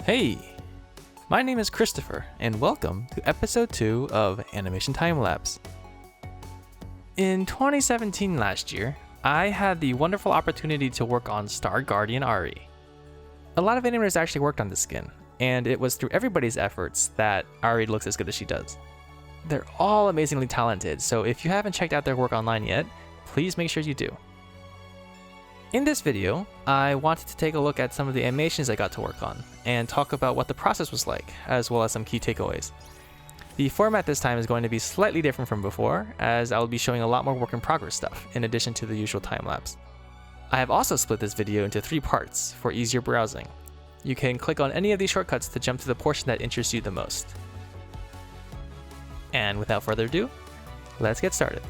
Hey, my name is Christopher, and welcome to episode 2 of Animation Time-Lapse. In 2017 last year, I had the wonderful opportunity to work on Star Guardian Ahri. A lot of animators actually worked on this skin, and it was through everybody's efforts that Ahri looks as good as she does. They're all amazingly talented, so if you haven't checked out their work online yet, please make sure you do. In this video, I wanted to take a look at some of the animations I got to work on, and talk about what the process was like, as well as some key takeaways. The format this time is going to be slightly different from before, as I will be showing a lot more work in progress stuff, in addition to the usual time-lapse. I have also split this video into 3 parts for easier browsing. You can click on any of these shortcuts to jump to the portion that interests you the most. And without further ado, let's get started.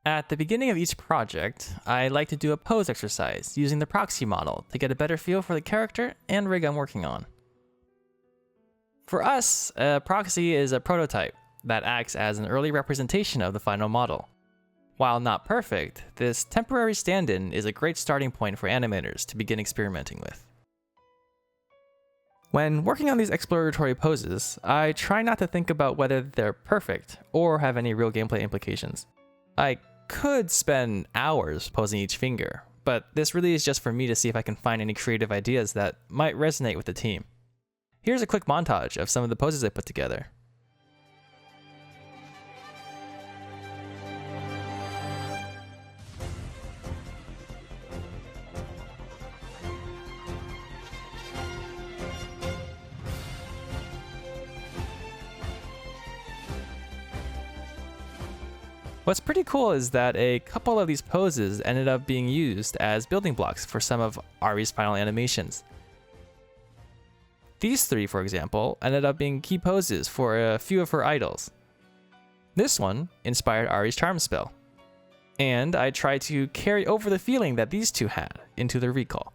At the beginning of each project, I like to do a pose exercise using the proxy model to get a better feel for the character and rig I'm working on. For us, a proxy is a prototype that acts as an early representation of the final model. While not perfect, this temporary stand-in is a great starting point for animators to begin experimenting with. When working on these exploratory poses, I try not to think about whether they're perfect or have any real gameplay implications. I could spend hours posing each finger, but this really is just for me to see if I can find any creative ideas that might resonate with the team. Here's a quick montage of some of the poses I put together. What's pretty cool is that a couple of these poses ended up being used as building blocks for some of Ahri's final animations. These 3, for example, ended up being key poses for a few of her idols. This one inspired Ahri's charm spell, and I tried to carry over the feeling that these 2 had into the recall.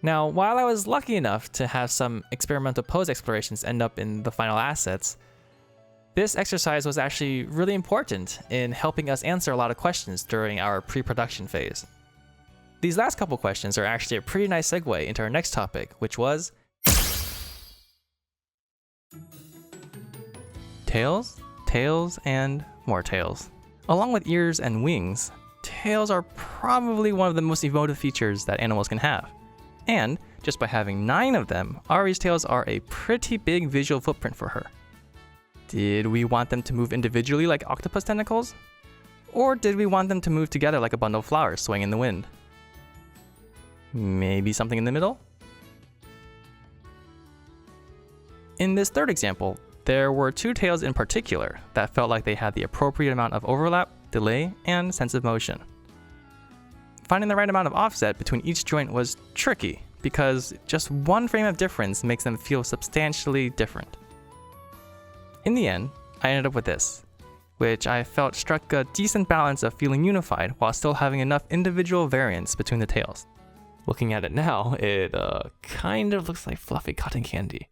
Now, while I was lucky enough to have some experimental pose explorations end up in the final assets, this exercise was actually really important in helping us answer a lot of questions during our pre-production phase. These last couple questions are actually a pretty nice segue into our next topic, which was tails, tails, and more tails. Along with ears and wings, tails are probably one of the most emotive features that animals can have. And just by having 9 of them, Ahri's tails are a pretty big visual footprint for her. Did we want them to move individually like octopus tentacles? Or did we want them to move together like a bundle of flowers swaying in the wind? Maybe something in the middle? In this third example, there were 2 tails in particular that felt like they had the appropriate amount of overlap, delay, and sense of motion. Finding the right amount of offset between each joint was tricky because just 1 frame of difference makes them feel substantially different. In the end, I ended up with this, which I felt struck a decent balance of feeling unified while still having enough individual variance between the tails. Looking at it now, it kind of looks like fluffy cotton candy.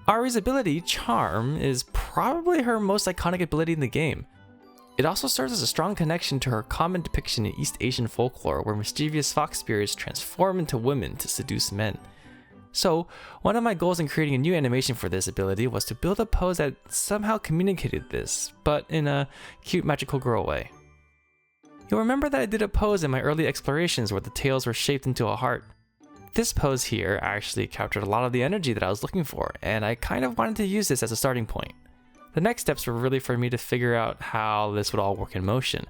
Ahri's ability, Charm, is probably her most iconic ability in the game. It also serves as a strong connection to her common depiction in East Asian folklore where mischievous fox spirits transform into women to seduce men. So, one of my goals in creating a new animation for this ability was to build a pose that somehow communicated this, but in a cute magical girl way. You'll remember that I did a pose in my early explorations where the tails were shaped into a heart. This pose here actually captured a lot of the energy that I was looking for, and I kind of wanted to use this as a starting point. The next steps were really for me to figure out how this would all work in motion.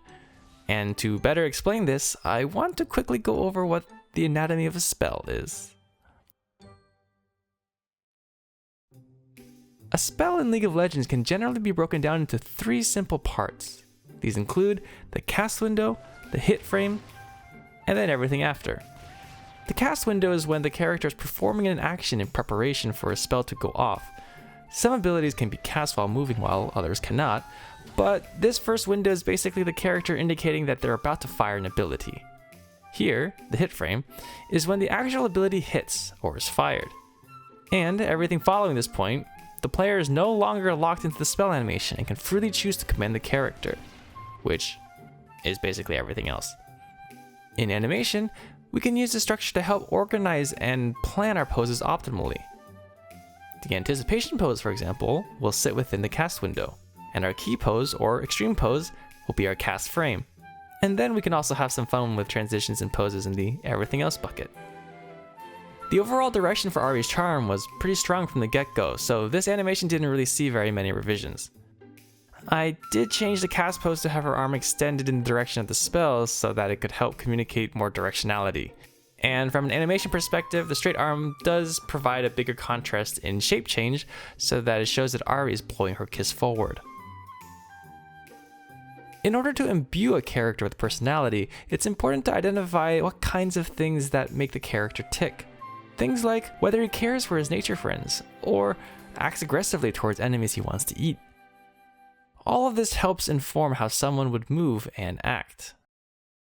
And to better explain this, I want to quickly go over what the anatomy of a spell is. A spell in League of Legends can generally be broken down into 3 simple parts. These include the cast window, the hit frame, and then everything after. The cast window is when the character is performing an action in preparation for a spell to go off. Some abilities can be cast while moving while others cannot, but this first window is basically the character indicating that they're about to fire an ability. Here, the hit frame, is when the actual ability hits or is fired. And everything following this point, the player is no longer locked into the spell animation and can freely choose to command the character, which is basically everything else. In animation, we can use the structure to help organize and plan our poses optimally. The anticipation pose, for example, will sit within the cast window, and our key pose or extreme pose will be our cast frame. And then we can also have some fun with transitions and poses in the everything else bucket. The overall direction for Ahri's charm was pretty strong from the get-go, so this animation didn't really see very many revisions. I did change the cast pose to have her arm extended in the direction of the spells so that it could help communicate more directionality. And from an animation perspective, the straight arm does provide a bigger contrast in shape change so that it shows that Ahri is pulling her kiss forward. In order to imbue a character with personality, it's important to identify what kinds of things that make the character tick. Things like whether he cares for his nature friends, or acts aggressively towards enemies he wants to eat. All of this helps inform how someone would move and act.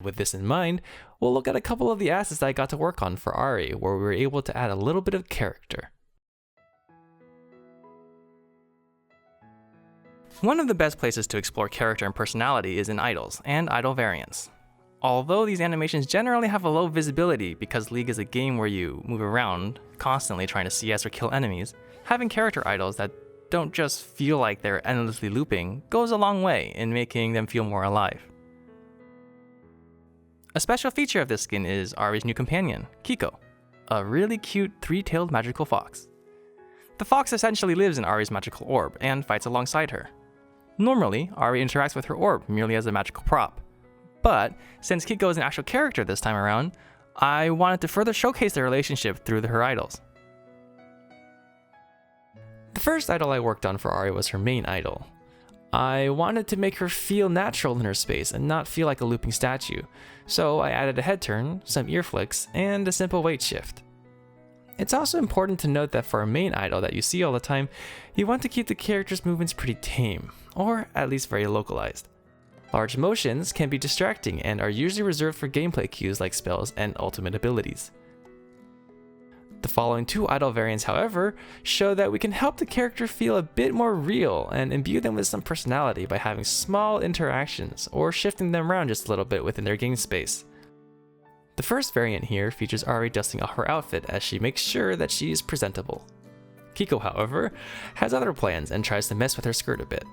With this in mind, we'll look at a couple of the assets that I got to work on for Ahri, where we were able to add a little bit of character. One of the best places to explore character and personality is in idols and idol variants. Although these animations generally have a low visibility because League is a game where you move around, constantly trying to CS or kill enemies, having character idols that don't just feel like they're endlessly looping goes a long way in making them feel more alive. A special feature of this skin is Ahri's new companion, Kiko, a really cute three-tailed magical fox. The fox essentially lives in Ahri's magical orb and fights alongside her. Normally, Ahri interacts with her orb merely as a magical prop. But since Kiko is an actual character this time around, I wanted to further showcase their relationship through her idols. The first idol I worked on for Ahri was her main idol. I wanted to make her feel natural in her space and not feel like a looping statue, so I added a head turn, some ear flicks, and a simple weight shift. It's also important to note that for a main idol that you see all the time, you want to keep the character's movements pretty tame, or at least very localized. Large motions can be distracting and are usually reserved for gameplay cues like spells and ultimate abilities. The following two idol variants, however, show that we can help the character feel a bit more real and imbue them with some personality by having small interactions or shifting them around just a little bit within their game space. The first variant here features Ahri dusting off her outfit as she makes sure that she is presentable. Kiko, however, has other plans and tries to mess with her skirt a bit.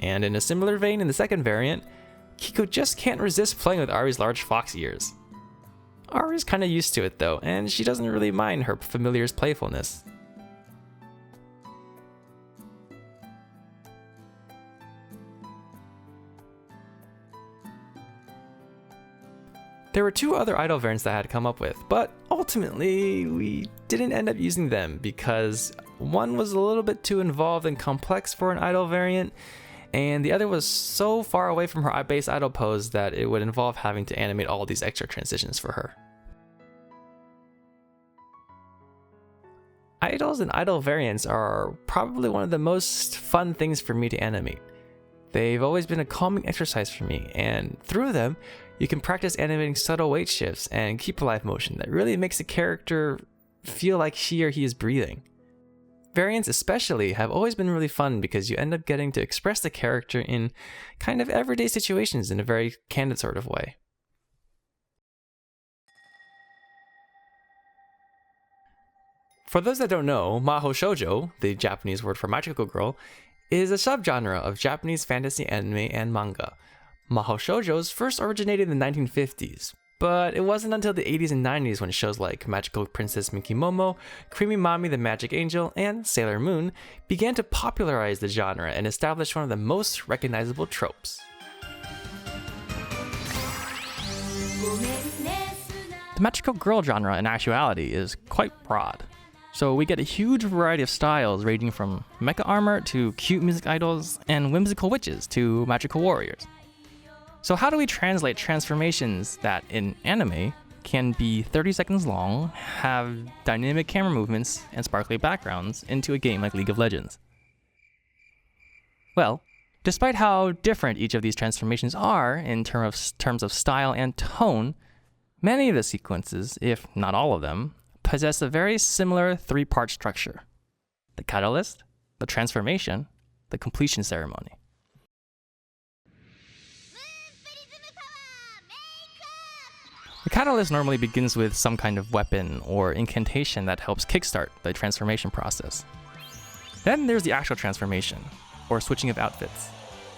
And in a similar vein in the second variant, Kiko just can't resist playing with Ahri's large fox ears. Ahri's kinda used to it though, and she doesn't really mind her familiar's playfulness. There were two other idol variants that I had come up with, but ultimately we didn't end up using them because one was a little bit too involved and complex for an idol variant, and the other was so far away from her base idol pose that it would involve having to animate all these extra transitions for her. Idols and idol variants are probably one of the most fun things for me to animate. They've always been a calming exercise for me, and through them, you can practice animating subtle weight shifts and keep alive motion that really makes the character feel like she or he is breathing. Variants especially have always been really fun because you end up getting to express the character in kind of everyday situations in a very candid sort of way. For those that don't know, Mahou Shoujo, the Japanese word for magical girl, is a subgenre of Japanese fantasy anime and manga. Mahou Shoujos first originated in the 1950s, but it wasn't until the 80s and 90s when shows like Magical Princess Minky Momo, Creamy Mommy the Magic Angel, and Sailor Moon began to popularize the genre and establish one of the most recognizable tropes. The magical girl genre in actuality is quite broad. So we get a huge variety of styles ranging from mecha armor to cute music idols and whimsical witches to magical warriors. So how do we translate transformations that in anime can be 30 seconds long, have dynamic camera movements and sparkly backgrounds into a game like League of Legends? Well, despite how different each of these transformations are in terms of style and tone, Many of the sequences, if not all of them, possess a very similar three-part structure: the catalyst, the transformation, the completion ceremony. The catalyst normally begins with some kind of weapon or incantation that helps kickstart the transformation process. Then there's the actual transformation, or switching of outfits,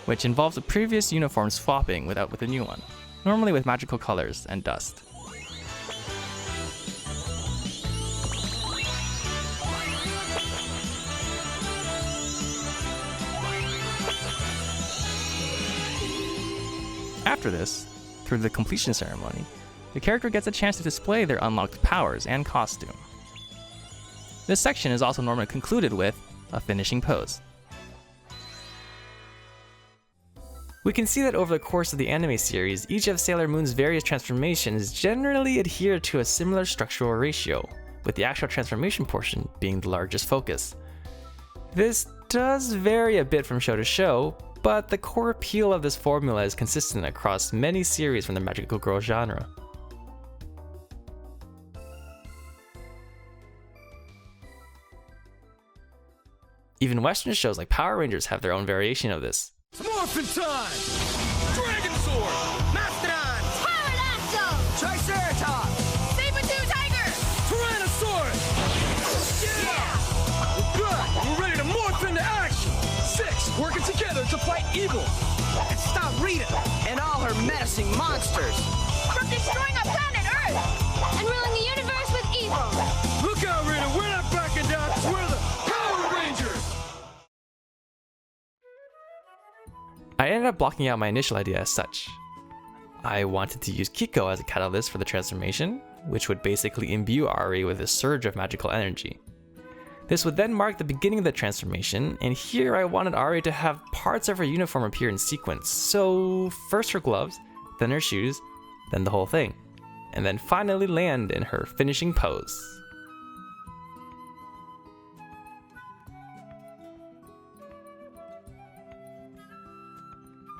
which involves a previous uniform swapping with a new one, normally with magical colors and dust. After this, through the completion ceremony, the character gets a chance to display their unlocked powers and costume. This section is also normally concluded with a finishing pose. We can see that over the course of the anime series, each of Sailor Moon's various transformations generally adhere to a similar structural ratio, with the actual transformation portion being the largest focus. This does vary a bit from show to show, but the core appeal of this formula is consistent across many series from the magical girl genre. Even Western shows like Power Rangers have their own variation of this. It's Morphin' time! Dragon Sword! Mastodon! Pterodactyl! Triceratops! Saber-tooth tiger! Tyrannosaurus! Yeah! We're back! We're ready to morph into action! 6 working together to fight evil! And stop Rita and all her menacing monsters! From destroying our planet Earth! And ruling the universe with evil! Look out, Rita! We're not backing down! We're the Power Rangers! I ended up blocking out my initial idea as such. I wanted to use Kiko as a catalyst for the transformation, which would basically imbue Ahri with a surge of magical energy. This would then mark the beginning of the transformation, and here I wanted Ahri to have parts of her uniform appear in sequence. So first her gloves, then her shoes, then the whole thing, and then finally land in her finishing pose.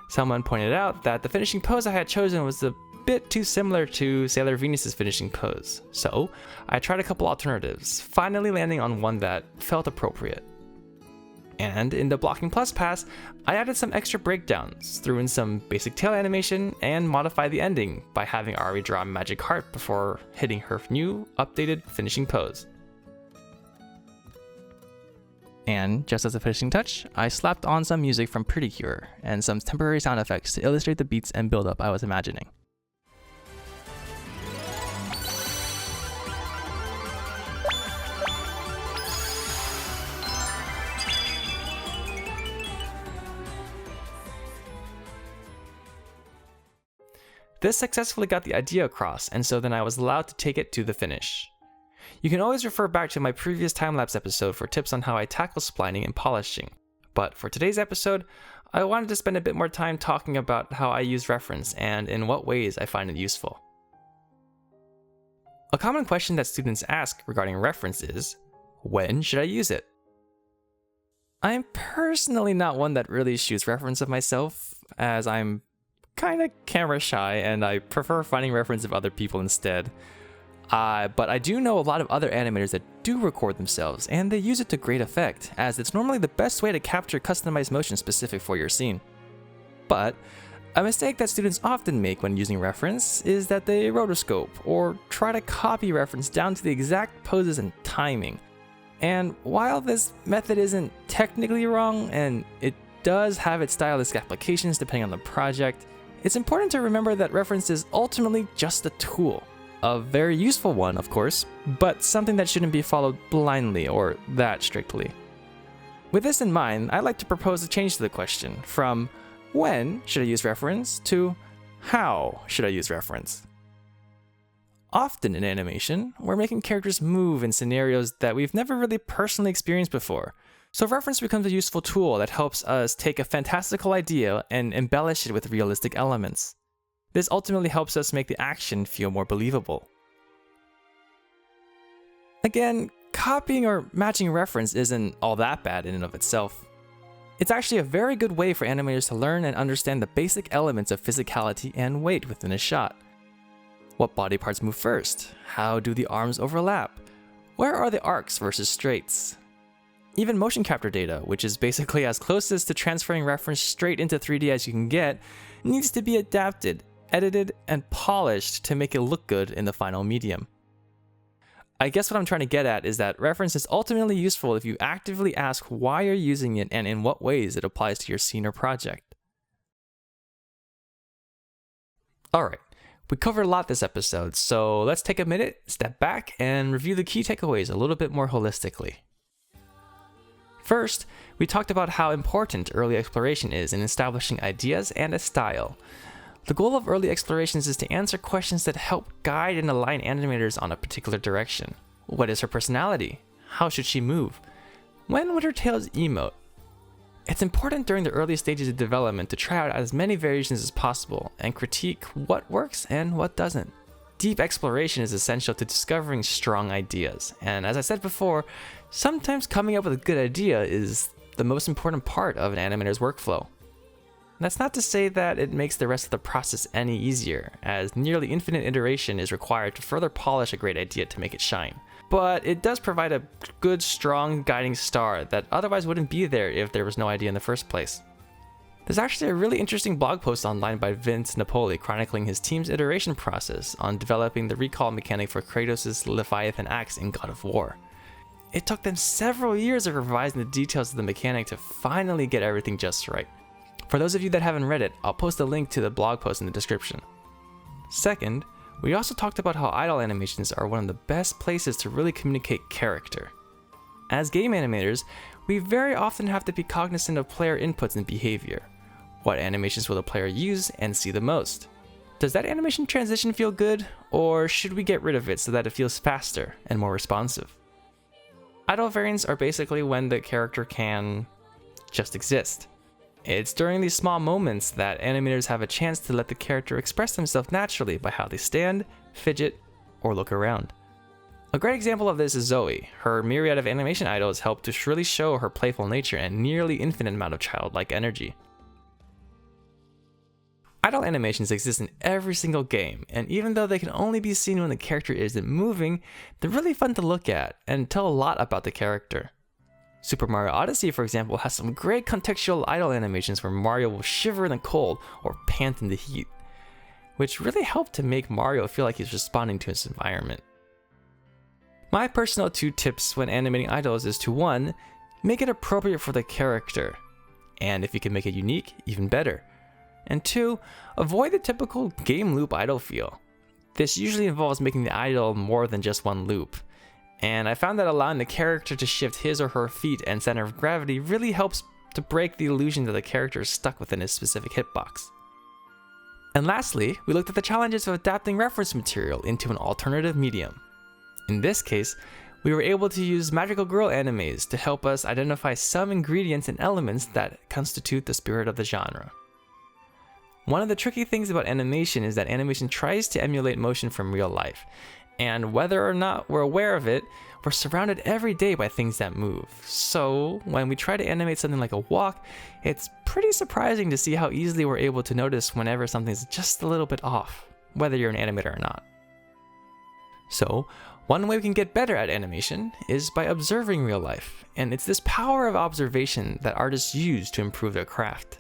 Someone pointed out that the finishing pose I had chosen was a bit too similar to Sailor Venus's finishing pose, so I tried a couple alternatives, finally landing on one that felt appropriate. And in the Blocking Plus pass, I added some extra breakdowns, threw in some basic tail animation, and modified the ending by having Ahri draw a magic heart before hitting her new, updated finishing pose. And just as a finishing touch, I slapped on some music from Pretty Cure and some temporary sound effects to illustrate the beats and build-up I was imagining. This successfully got the idea across, and so then I was allowed to take it to the finish. You can always refer back to my previous time-lapse episode for tips on how I tackle splining and polishing, but for today's episode, I wanted to spend a bit more time talking about how I use reference and in what ways I find it useful. A common question that students ask regarding reference is, when should I use it? I'm personally not one that really shoots reference of myself, as I'm kinda camera shy and I prefer finding reference of other people instead. But I do know a lot of other animators that do record themselves, and they use it to great effect, as it's normally the best way to capture customized motion specific for your scene. But a mistake that students often make when using reference is that they rotoscope, or try to copy reference down to the exact poses and timing. And while this method isn't technically wrong, and it does have its stylistic applications depending on the project, it's important to remember that reference is ultimately just a tool. A very useful one, of course, but something that shouldn't be followed blindly or that strictly. With this in mind, I'd like to propose a change to the question from when should I use reference to how should I use reference? Often in animation, we're making characters move in scenarios that we've never really personally experienced before, so reference becomes a useful tool that helps us take a fantastical idea and embellish it with realistic elements. This ultimately helps us make the action feel more believable. Again, copying or matching reference isn't all that bad in and of itself. It's actually a very good way for animators to learn and understand the basic elements of physicality and weight within a shot. What body parts move first? How do the arms overlap? Where are the arcs versus straights? Even motion capture data, which is basically as closest to transferring reference straight into 3D as you can get, needs to be adapted, edited, and polished to make it look good in the final medium. I guess what I'm trying to get at is that reference is ultimately useful if you actively ask why you're using it and in what ways it applies to your scene or project. Alright, we covered a lot this episode, so let's take a minute, step back, and review the key takeaways a little bit more holistically. First, we talked about how important early exploration is in establishing ideas and a style. The goal of early explorations is to answer questions that help guide and align animators on a particular direction. What is her personality? How should she move? When would her tails emote? It's important during the early stages of development to try out as many variations as possible and critique what works and what doesn't. Deep exploration is essential to discovering strong ideas, and as I said before, sometimes coming up with a good idea is the most important part of an animator's workflow. That's not to say that it makes the rest of the process any easier, as nearly infinite iteration is required to further polish a great idea to make it shine. But it does provide a good, strong guiding star that otherwise wouldn't be there if there was no idea in the first place. There's actually a really interesting blog post online by Vince Napoli chronicling his team's iteration process on developing the recall mechanic for Kratos' Leviathan axe in God of War. It took them several years of revising the details of the mechanic to finally get everything just right. For those of you that haven't read it, I'll post a link to the blog post in the description. Second, we also talked about how idle animations are one of the best places to really communicate character. As game animators, we very often have to be cognizant of player inputs and behavior. What animations will the player use and see the most? Does that animation transition feel good, or should we get rid of it so that it feels faster and more responsive? Idle variants are basically when the character can just exist. It's during these small moments that animators have a chance to let the character express themselves naturally by how they stand, fidget, or look around. A great example of this is Zoe. Her myriad of animation idles help to really show her playful nature and nearly infinite amount of childlike energy. Idle animations exist in every single game, and even though they can only be seen when the character isn't moving, they're really fun to look at and tell a lot about the character. Super Mario Odyssey, for example, has some great contextual idle animations where Mario will shiver in the cold or pant in the heat, which really help to make Mario feel like he's responding to his environment. My personal 2 tips when animating idols is to 1, make it appropriate for the character, and if you can make it unique, even better. And 2, avoid the typical game loop idle feel. This usually involves making the idle more than just one loop. And I found that allowing the character to shift his or her feet and center of gravity really helps to break the illusion that the character is stuck within his specific hitbox. And lastly, we looked at the challenges of adapting reference material into an alternative medium. In this case, we were able to use magical girl animes to help us identify some ingredients and elements that constitute the spirit of the genre. One of the tricky things about animation is that animation tries to emulate motion from real life. And whether or not we're aware of it, we're surrounded every day by things that move. So when we try to animate something like a walk, it's pretty surprising to see how easily we're able to notice whenever something's just a little bit off, whether you're an animator or not. So one way we can get better at animation is by observing real life, and it's this power of observation that artists use to improve their craft.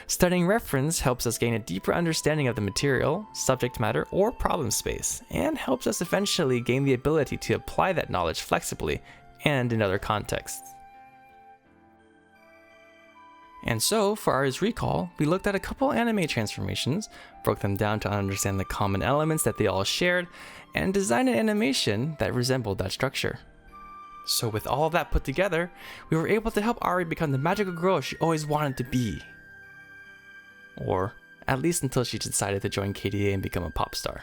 Studying reference helps us gain a deeper understanding of the material, subject matter, or problem space, and helps us eventually gain the ability to apply that knowledge flexibly and in other contexts. And so, for Ahri's recall, we looked at a couple anime transformations, broke them down to understand the common elements that they all shared, and designed an animation that resembled that structure. So with all of that put together, we were able to help Ahri become the magical girl she always wanted to be. Or at least until she decided to join KDA and become a pop star.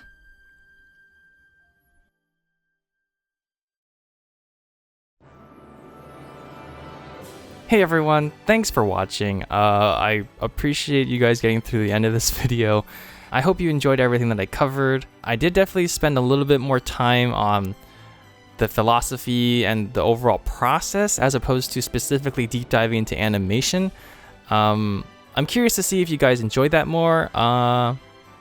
Hey everyone, thanks for watching. I appreciate you guys getting through the end of this video. I hope you enjoyed everything that I covered. I did definitely spend a little bit more time on the philosophy and the overall process as opposed to specifically deep diving into animation. I'm curious to see if you guys enjoyed that more.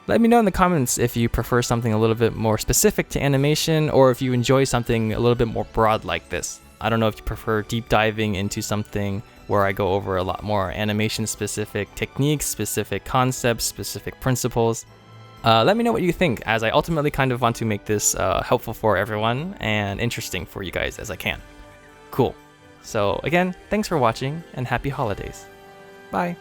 Let me know in the comments if you prefer something a little bit more specific to animation, or if you enjoy something a little bit more broad like this. I don't know if you prefer deep diving into something where I go over a lot more animation specific techniques, specific concepts, specific principles. Let me know what you think, as I ultimately kind of want to make this helpful for everyone and interesting for you guys as I can. Cool. So again, thanks for watching and happy holidays. Bye.